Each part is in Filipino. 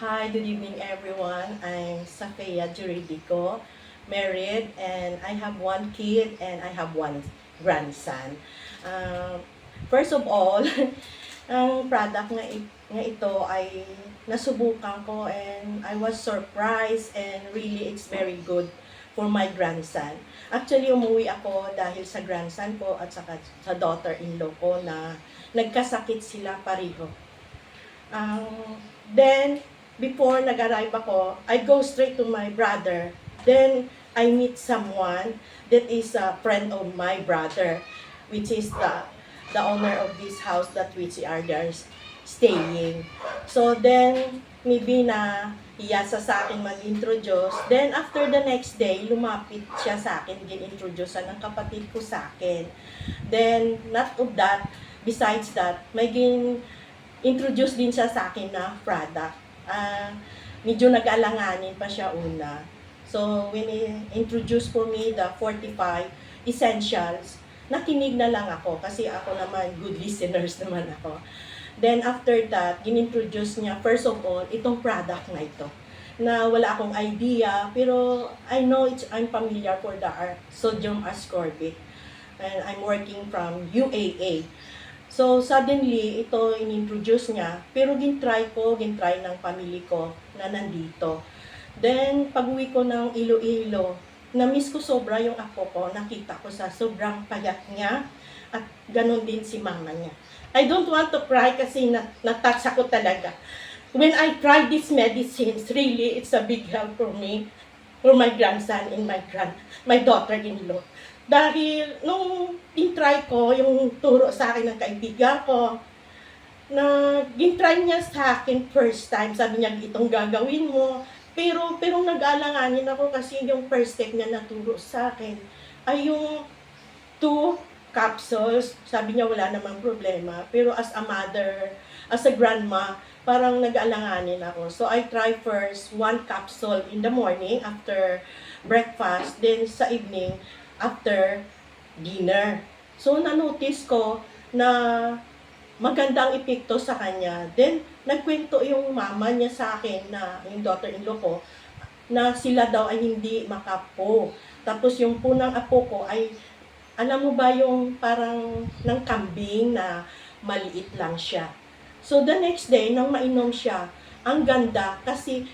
Hi, good evening everyone. I'm Safia Juridico, married, and I have one kid and I have one grandson. Uh, First of all, ang product nga ito ay nasubukan ko and I was surprised and really it's very good for my grandson. Actually, umuwi ako dahil sa grandson ko at saka sa daughter-in-law ko na nagkasakit sila pareho. Then, before nag-arrive ako, I go straight to my brother. Then, I meet someone that is a friend of my brother, which is the owner of this house that which are there staying. So, then, maybe na iyasa sa akin mag-introduce. Then, after the next day, lumapit siya sa akin, gin-introduce ng kapatid ko sa akin. Then, not of that, besides that, may introduce din siya sa akin na product. Medyo nag-alanganin pa siya una. So, when he introduced for me the 45 essentials, nakinig na lang ako kasi ako naman, good listeners naman ako. Then, after that, ginintroduce niya, first of all, itong product na ito na wala akong idea, pero I know I'm familiar for the sodium ascorbate. And I'm working from UAA. So, suddenly, ito inintroduce niya, pero gintry ng family ko na nandito. Then, pag-uwi ko ng Iloilo, na-miss ko sobra yung apo ko, nakita ko sa sobrang payat niya, at ganun din si mama niya. I don't want to cry kasi na-touch ako talaga. When I tried these medicines, really, it's a big help for me, for my grandson and my daughter-in-law. Dahil nung in-try ko, yung turo sa akin ng kaibigan ko, na gin-try niya sa akin first time, sabi niya, itong gagawin mo. Pero nag-alanganin ako kasi yung first step niya naturo sa akin ay yung 2 capsules. Sabi niya wala namang problema. Pero as a mother, as a grandma, parang nag-alanganin ako. So I try first 1 capsule in the morning after breakfast, then sa evening after dinner. So na-notice ko na magandang epekto sa kanya. Then, nagkwento yung mama niya sa akin na, yung daughter-in-law ko, na sila daw ay hindi makapo. Tapos yung punang apo ko ay, alam mo ba yung parang ng kambing na maliit lang siya. So, the next day, nang mainom siya, ang ganda kasi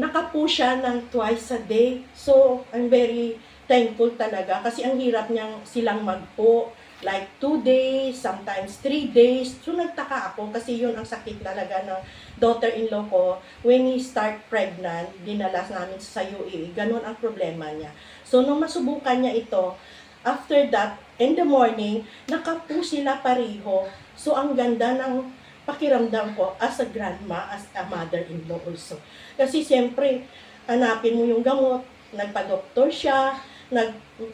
nakapo siya ng twice a day. So, I'm very thankful talaga kasi ang hirap niyang silang magpo. Like 2 days, sometimes 3 days. So, nagtaka ako kasi yun ang sakit talaga ng daughter-in-law ko. When he start pregnant, dinalas namin sa UAE, ganun ang problema niya. So, nung masubukan niya ito, after that, in the morning, nakapo sila pareho. So, ang ganda ng pakiramdam ko as a grandma, as a mother-in-law also. Kasi siyempre, hanapin mo yung gamot, nagpa-doktor siya,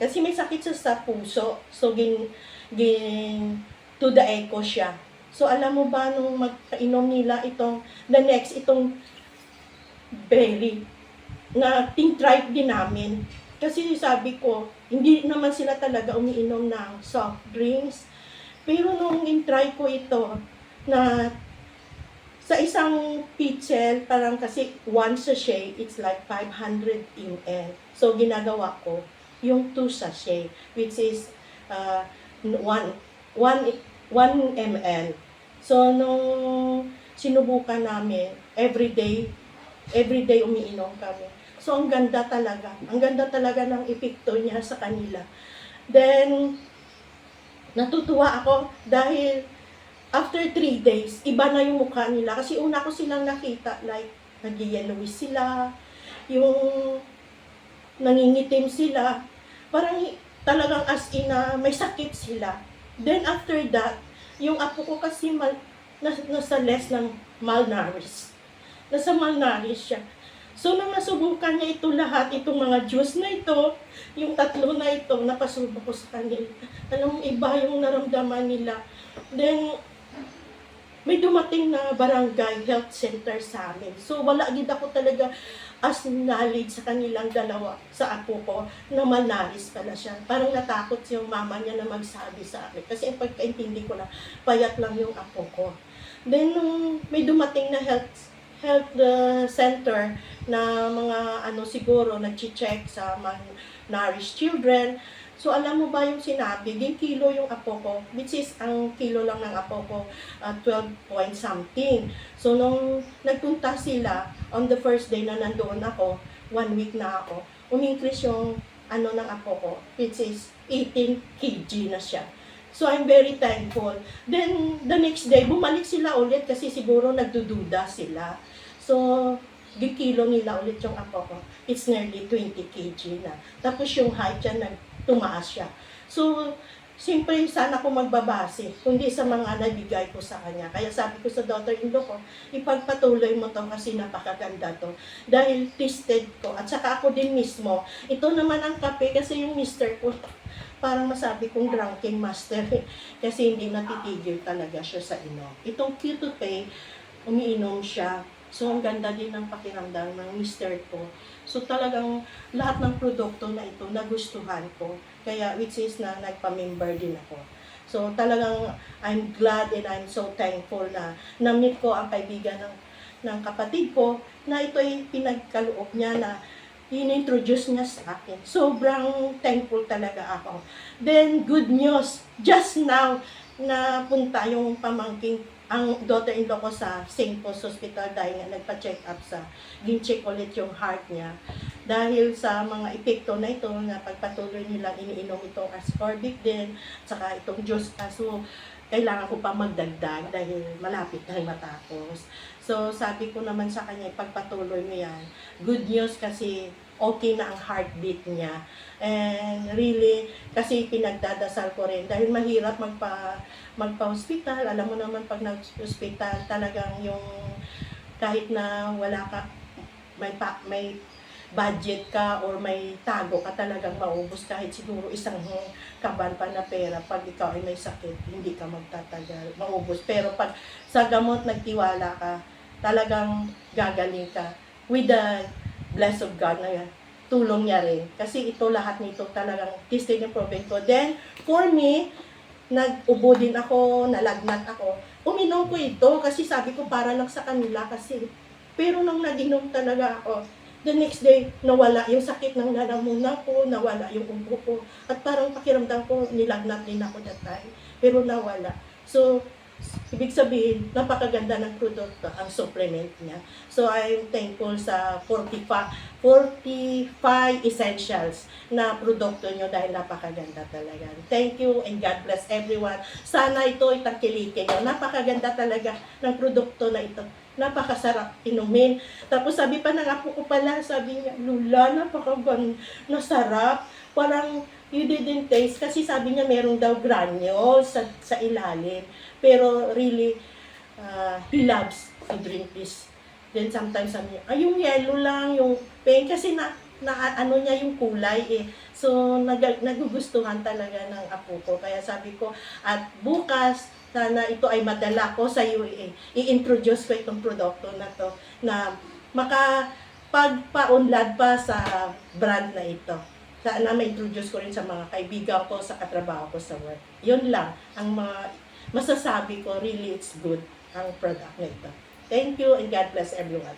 kasi may sakit siya sa puso. So, to the echo siya. So, alam mo ba, nung magkainom nila itong berry, na tin-try din namin. Kasi sabi ko, hindi naman sila talaga umiinom ng soft drinks. Pero nung in-try ko ito, na sa isang pitchel, parang kasi 1 sachet, it's like 500 ml. So, ginagawa ko, yung 2 sachet, which is 1 ml. So, nung sinubukan namin, everyday umiinom kami. So, ang ganda talaga ng epekto niya sa kanila. Then, natutuwa ako dahil after 3 days, iba na yung mukha nila. Kasi una ko silang nakita, like, nag-yellowish sila, yung nangingitim sila, parang talagang as in na may sakit sila. Then after that, yung apo ko kasi nasa less ng malnourished. Nasa malnourished siya. So nang nasubukan niya ito lahat, itong mga juice na ito, yung 3 na ito, napasubo ko sa kanila. Alam mo, iba yung naramdaman nila. Then, may dumating na barangay health center sa amin. So, wala gid ako talaga as knowledge sa kanilang dalawa, sa apo ko, na malnourished pala siya. Parang natakot yung mama niya na magsabi sa akin. Kasi ang pagkaintindi ko na, payat lang yung apo ko. Then, nung may dumating na health center na mga ano siguro nag-check sa malnourished children. So alam mo ba yung sinabi, 10 kilo yung apo ko, which is ang kilo lang ng apo ko, 12 point something. So nung nagpunta sila, on the first day na nandoon ako, 1 week na ako, umingkris yung ano ng apo ko, which is 18 kg na siya. So I'm very thankful. Then the next day, bumalik sila ulit kasi siguro nagdududa sila. So gikilo nila ulit yung apo ko. It's nearly 20 kg na. Tapos yung height niya, tumaas siya. So, siyempre, sana ko magbabase, kundi sa mga nabigay ko sa kanya. Kaya sabi ko sa daughter-in-law ko, ipagpatuloy mo to kasi napakaganda to. Dahil tasted ko, at saka ako din mismo, ito naman ang kape kasi yung mister ko, parang masabi kong drunken master kasi hindi natitigil talaga siya sa inom. Itong Q2Pay, umiinom siya. So, ang ganda din ng pakiramdam ng mister ko. So, talagang lahat ng produkto na ito nagustuhan ko. Kaya, which is na nagpa-member din ako. So, talagang I'm glad and I'm so thankful na na-meet ko ang kaibigan ng kapatid ko na ito ay pinagkaloob niya na in-introduce niya sa akin. Sobrang thankful talaga ako. Then, good news. Just now, napunta yung pamangking ang daughter-in-law ko sa St. Paul's Hospital dahil nga nagpa-check up sa gin-check ulit yung heart niya. Dahil sa mga epekto na ito na pagpatuloy nilang iniinom itong ascorbic din, saka itong Diyos. So, kailangan ko pa magdagdag dahil malapit na matapos. So, sabi ko naman sa kanya, pagpatuloy mo yan. Good news kasi okay na ang heartbeat niya. And really, kasi pinagdadasal ko rin. Dahil mahirap magpa-hospital. Alam mo naman pag nag-hospital, talagang yung kahit na wala ka, may budget ka or may tago ka talagang maubos kahit siguro isang kaban pa na pera. Pag ikaw ay may sakit, hindi ka magtatagal, maubos. Pero pag sa gamot nagtiwala ka, talagang gagaling ka with the bless of God na yan. Tulong niya rin. Kasi ito lahat nito talagang tested yung proven ko. Then, for me, nag-ubo din ako, nalagnat ako. Uminom ko ito kasi sabi ko para lang sa kanila kasi. Pero nung nag-inom talaga ako, the next day, nawala yung sakit ng lalamunan ko, nawala yung ubo ko. At parang pakiramdam ko, nilagnat din ako that time. Pero nawala. So, ibig sabihin, napakaganda ng produkto, ang supplement niya. So, I'm thankful sa 45 essentials na produkto nyo dahil napakaganda talaga. Thank you and God bless everyone. Sana ito itangkilikin nyo. Napakaganda talaga ng produkto na ito. Napakasarap inumin. Tapos sabi pa ng apo ko pala, sabi niya, Lula, napakaganda, nasarap. Parang you didn't taste kasi sabi niya meron daw granules sa ilalim. Pero really, he loves to drink this. Then sometimes sabi niya, yung yellow lang, yung pink, kasi na ano niya yung kulay eh. So, nagugustuhan talaga ng apo ko. Kaya sabi ko, at bukas, sana ito ay madala ko sa UAE. I-introduce ko itong produkto na to na makapagpaunlad pa sa brand na ito. Sana ma-introduce ko rin sa mga kaibigan ko, sa katrabaho ko sa work. Yun lang ang mga masasabi ko, really it's good ang product na ito. Thank you and God bless everyone.